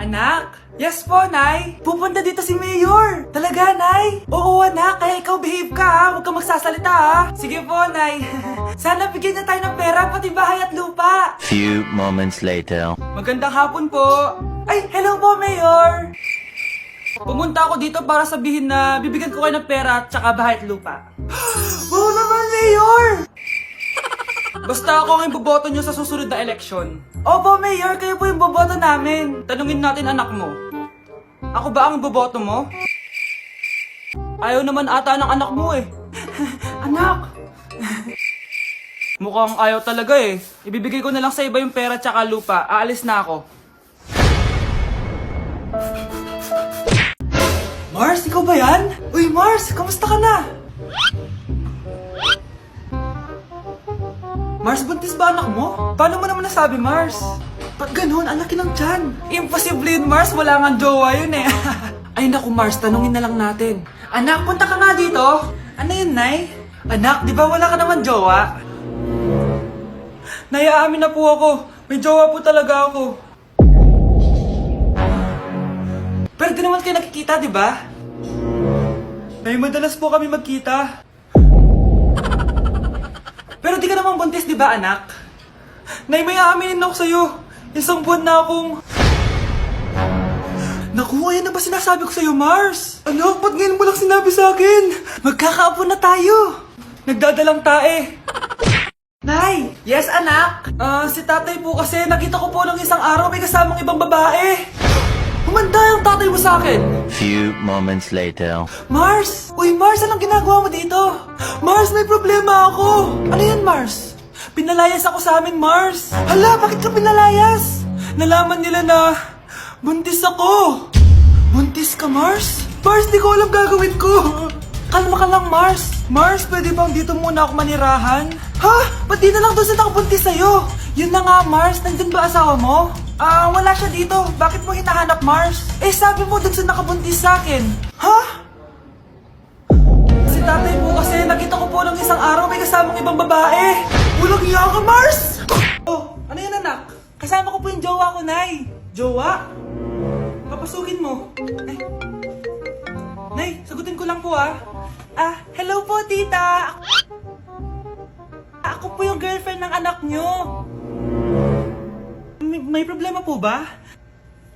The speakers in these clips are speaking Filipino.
Anak? Yes po, Nay. Pupunta dito si Mayor. Talaga, Nay? Oo, anak. Kaya ikaw behave ka, ha? Huwag kang magsasalita, ha? Sige po, Nay. Sana bigyan niya tayo ng pera, pati bahay at lupa. Few moments later. Magandang hapon po. Ay, hello po, Mayor. Pumunta ako dito para sabihin na bibigyan ko kayo ng pera at saka bahay at lupa. Wow naman, Mayor! Basta ako ang iboboto nyo sa susunod na eleksyon. Opo, Mayor, kayo po yung boboto namin. Tanungin natin anak mo. Ako ba ang iboboto mo? Ayaw naman ata ng anak mo eh. Anak! Mukhang ayaw talaga eh. Ibibigay ko na lang sa iba yung pera tsaka lupa. Aalis na ako. Mars, ikaw ba yan? Uy, Mars, kamusta ka na? Mars, buntis ba anak mo? Paano mo naman nasabi, Mars? Ba't ganun? Ang laki ng tiyan. Imposible yun, Mars. Wala nga jowa yun eh. Ay naku, Mars, tanungin na lang natin. Anak, punta ka nga dito. Ano yun, Nay? Anak, di ba wala ka naman jowa? Nay, aamin na po ako. May jowa po talaga ako. Pero di naman kayo nakikita, di ba? Nay, madalas po kami magkita. Pero di ka naman buntis, di ba, anak? Nay, may aaminin ako sa'yo. Isang buwan na akong... Naku, ayan na ba sinasabi ko sa'yo, Mars? Anak, ba't ngayon mo lang sinabi sa akin? Magkakaapo na tayo. Nagdadalang tae. Nay! Yes, anak? Si tatay po kasi nakita ko po ng isang araw may kasamang ibang babae. Humanda yung tatay mo sa akin. Few moments later. Mars! Uy, Mars, anong ginagawa mo dito? Mars, may problema ako. Ano yan, Mars? Pinalayas ako sa amin, Mars. Hala, bakit ka pinalayas? Nalaman nila na buntis ako. Buntis ka, Mars? Mars, di ko alam gagawin ko. Kalma ka lang, Mars. Mars, pwede bang dito muna ako manirahan? Ha? Ba't di na lang doon sa nakabuntis sa'yo? Yun na nga, Mars. Nandun ba asawa mo? Wala siya dito. Bakit mo hinahanap, Mars? Eh, sabi mo dun sa nakabuntis sa akin. Ha? Si tatay mo kasi nakita ko po ng isang araw may kasamang ibang babae. Walang iya ka, Mars! Oh, ano yan, anak? Kasama ko po yung jowa ko, Nay. Jowa? Papasukin mo. Nay, sagutin ko lang po, hello po, tita. Ako po yung girlfriend ng anak nyo. May problema po ba?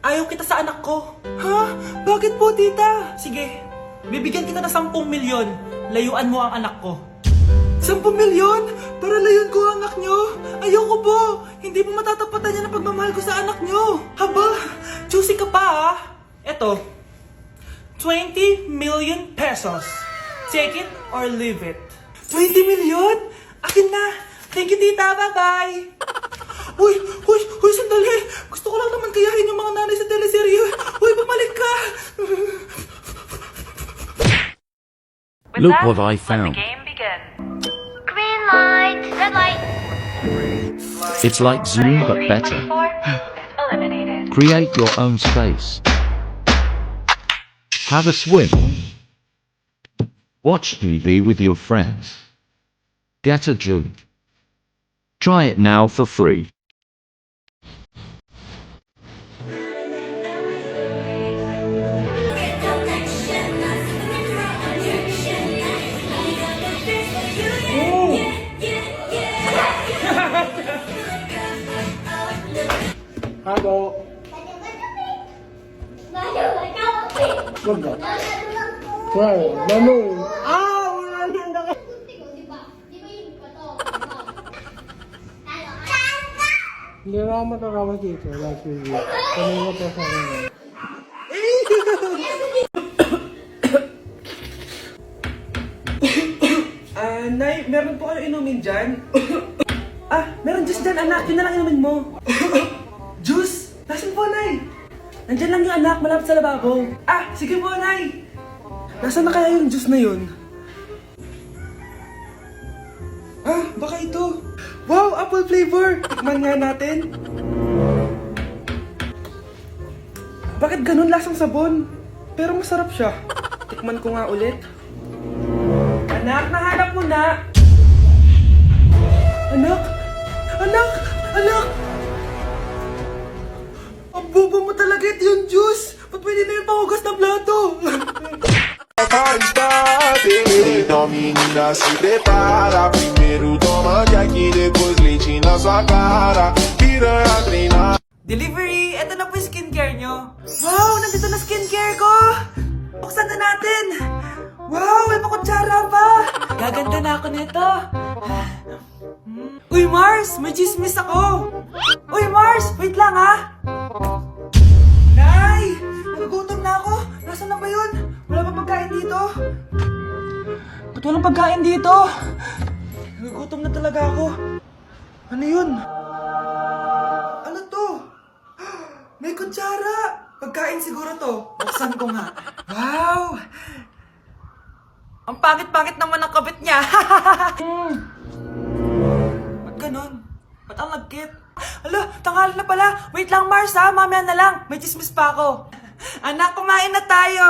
Ayaw kita sa anak ko. Ha? Bakit po, tita? Sige, bibigyan kita ng 10 milyon. Layuan mo ang anak ko. 10 milyon? Para layuan ko ang anak nyo? Ayoko po. Hindi po matatapatan yan ang pagmamahal ko sa anak nyo. Haba, juicy ka pa, Eto, 20 million pesos. Take it or leave it. 20 million? Akin na. Thank you, tita. Bye-bye. Uy, sandali. Gusto ko lang naman kayahin yung mga nanay sa teleserye. Uy, bumalik ka. Look what I found. Let the game begin. Green light, red light. It's like Zoom but better. Eliminated. Create your own space. Have a swim. Watch TV with your friends. Get a job. Try it now for free. Halo. Wag ka. Well, ganun. Wala na ka. Hindi na ako matatawa dito. Last video. Kanina pa sa akin. Nay, meron po kayo inumin dyan? Meron juice dyan, anak. Yun na lang inumin mo. Juice? Nasaan po, Nay? Nandyan lang yung anak, malapit sa lababo. Sige po, Nay. Nasaan na kaya yung juice na yun? Baka ito. Wow, apple flavor. Tikman nga natin. Bakit ganun lasang sabon? Pero masarap siya. Tikman ko nga ulit. Anak, nahanap mo na. Anak! Anak! Anak! Ang bobo mo talaga, ito yung Amiga, se prepara. Primeiro toma Jack, depois leite na sua cara. Piranha treinar. Delivery! Ito na po yung skincare nyo. Wow! Nandito na skincare ko! Buksan na natin! Wow! May pakutsara pa! Gaganda na ako nito! Uy, Mars! May chismis ako! Uy, Mars! Wait lang, ha! Nay! Nagugutom na ako! Nasaan na ba yun? Wala pa pagkain dito? Ba't walang pagkain dito? Nagugutom na talaga ako. Ano yun? Ano to? May kutsara! Pagkain siguro to. Buksan ko nga. Wow! Ang pangit-pangit naman ang kabit niya. Ba't ganon? Ba't ang lagkit? Alo, tanghali na pala. Wait lang, Mars, ha? Mamaya na lang. May chismis pa ako. Anak, kumain na tayo.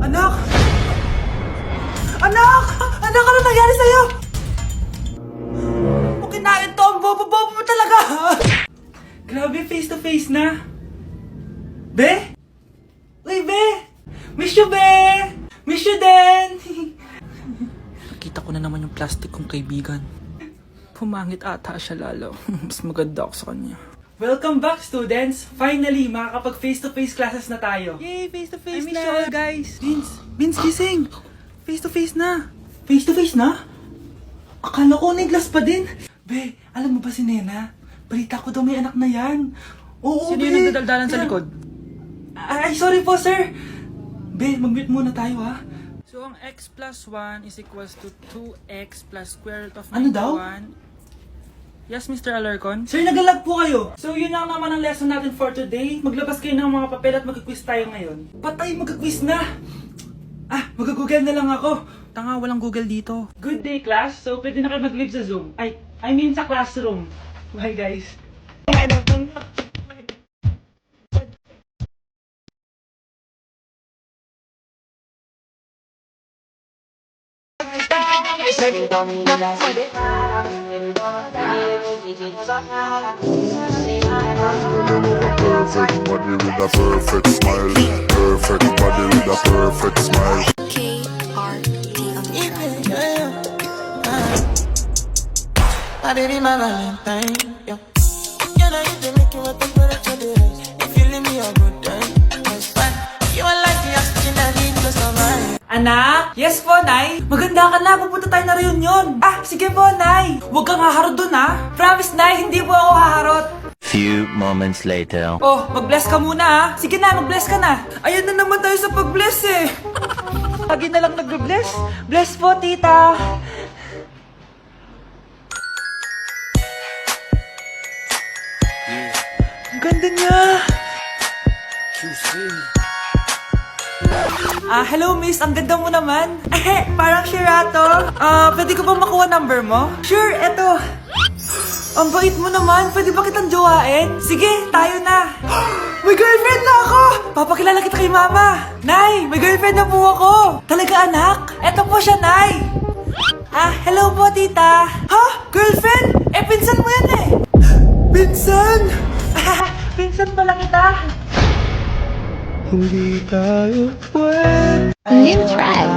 Anak! Anak! Anak, ano nangyari sa'yo? Kung kinain to, ang bobo-bobo mo talaga. Grabe, face to face na. Be? Uy, Be! Miss you, Be! Miss you din! Nakita ko na naman yung plastic kong kaibigan. Pumangit ata siya lalo. Mas maganda ako sa kanya. Welcome back, students! Finally, makakapag face-to-face classes na tayo. Yay! Face-to-face na! I miss you all, guys! Vince, gising! Face-to-face na! Face-to-face na? Akala ko neglas pa din. Be, alam mo ba si Nena? Balita ko daw may anak na yan. Oo, Sino Be! yung nagdadaldalan sa likod? Ay, sorry po, sir! Be, mag-mute muna tayo, ha? So, ang x plus 1 is equals to 2x plus square root of 91. Ano daw? Yes, Mr. Alarcon? Sir, nagalag po kayo. So, yun lang naman ang lesson natin for today. Maglabas kayo ng mga papel at mag-quiz tayo ngayon. Patay, mag-quiz na! Mag-google na lang ako. Tanga, walang Google dito. Good day, class. So, pwede na kayo mag-leave sa Zoom. I mean sa classroom. Bye, guys. Perfect body with a perfect smile. Perfect body with a perfect smile. KRT on the My baby, my Valentine, yeah. Can I even make you a temperature rise? If you leave me a good time, that's fine. You are like the oxygen I need to survive. Anak? Yes po, Nay. Maganda ka na. Pupunta tayo na reunion. Sige po, Nay. Huwag kang haharot dun, ha? Promise, Nay. Hindi po ako haharot. Few moments later. Oh, mag-bless ka muna, ha? Sige na, mag-bless ka na. Ayan na naman tayo sa pag-bless, eh. Lagi na lang nag-bless. Bless po, tita. Ang ganda niya. Hello miss, ang ganda mo naman. Parang Sherato. Pwede ko ba makuha number mo? Sure, eto. Ang bait mo naman, pwede ba kitang jowain? Sige, tayo na. May girlfriend na ako! Papakilala kita kay mama. Nay, may girlfriend na po ako. Talaga anak? Eto po siya, Nay. Hello po tita. Ha? Girlfriend? Pinsan mo yan eh. Pinsan? Pinsan pala kita. Hindi tayo pwede. New track.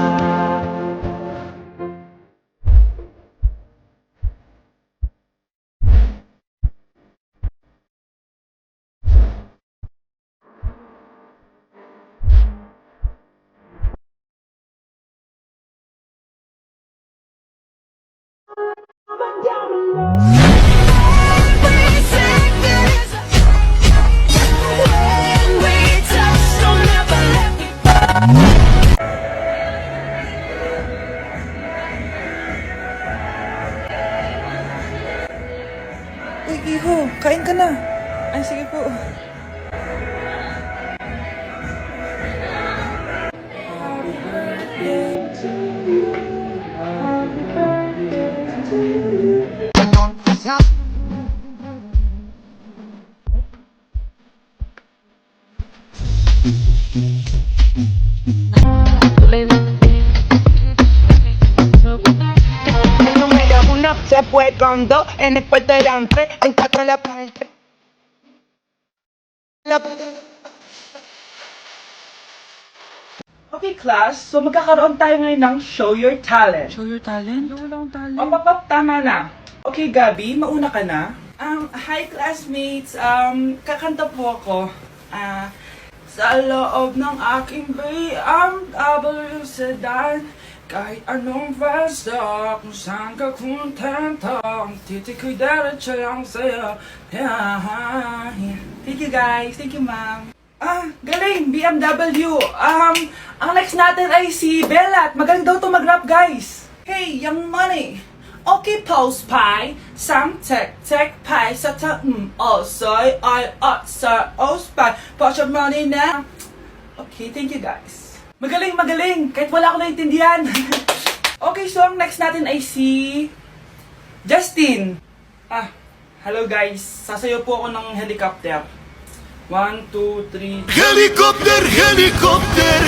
Uy, iho, kain ka na. Ay, sige po. Número 1 se fue con 2 en el cuarto eran 3 en 4 la parte. Okay, class. So, magkakaroon tayo ngayon ng Show Your Talent. Show your talent? Wala akong talent. Tama na. Okay, Gabi, mauna ka na. Hi, classmates. Kakanta po ako. Sa loob ng aking BMW sedan, kahit anong basta, kung saan ka kontento, ang titik ko'y diretso lang sa'yo. Thank you, guys. Thank you, ma'am. Galing! BMW! Ang next natin ay si Bella at magaling daw to mag-rap, guys. Hey, Young Money! Okay, Pulse Pie, Sam Tech Pie, sa soy, sa Ospie, put your money now. Okay, thank you guys. Magaling, kahit wala ako naintindihan. Okay, so ang next natin ay si Justin. Hello guys, sasayaw po ako ng helicopter. 1, 2, 3. Helicopter, helicopter.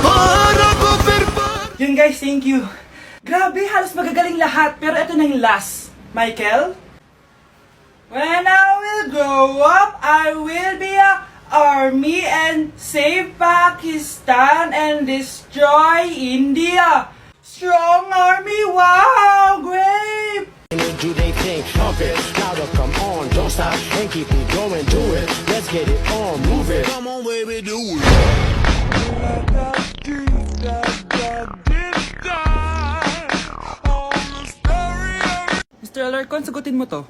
Para cover. Yun guys, thank you. Grabe, halos magagaling lahat. Pero ito na yung last. Michael? When I will grow up, I will be a army and save Pakistan and destroy India. Strong army, wow, great! Do they think of it? Louder, come on, don't stop and keep it going, do it. Let's get it on, move it. Come on, baby, do it. Mr. Alarcon, sagutin mo to.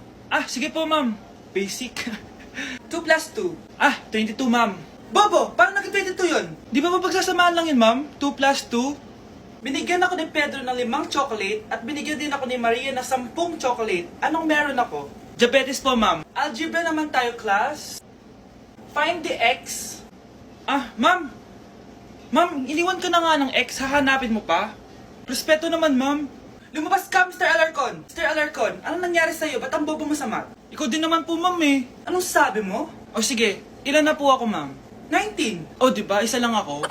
Sige po, ma'am. Basic. 2 plus 2. 22, ma'am. Bobo, paano naging 22 yun? Di ba mapagsasamaan lang yun, ma'am? 2 plus 2? Binigyan ako ni Pedro ng 5 chocolate at binigyan din ako ni Maria ng 10 chocolate. Anong meron ako? Diabetes po, ma'am. Algebra naman tayo, class. Find the x. Ma'am. Ma'am, iniwan ka na nga ng x. Hahanapin mo pa? Respeto naman, ma'am. Lumabas ka, Mr. Alarcon. Mr. Alarcon, anong nangyari sa'yo? Ba't ang bobo mo sa math? Ikaw din naman po, ma'am eh. Anong sabi mo? O sige, ilan na po ako, ma'am? 19. O, diba? Isa lang ako.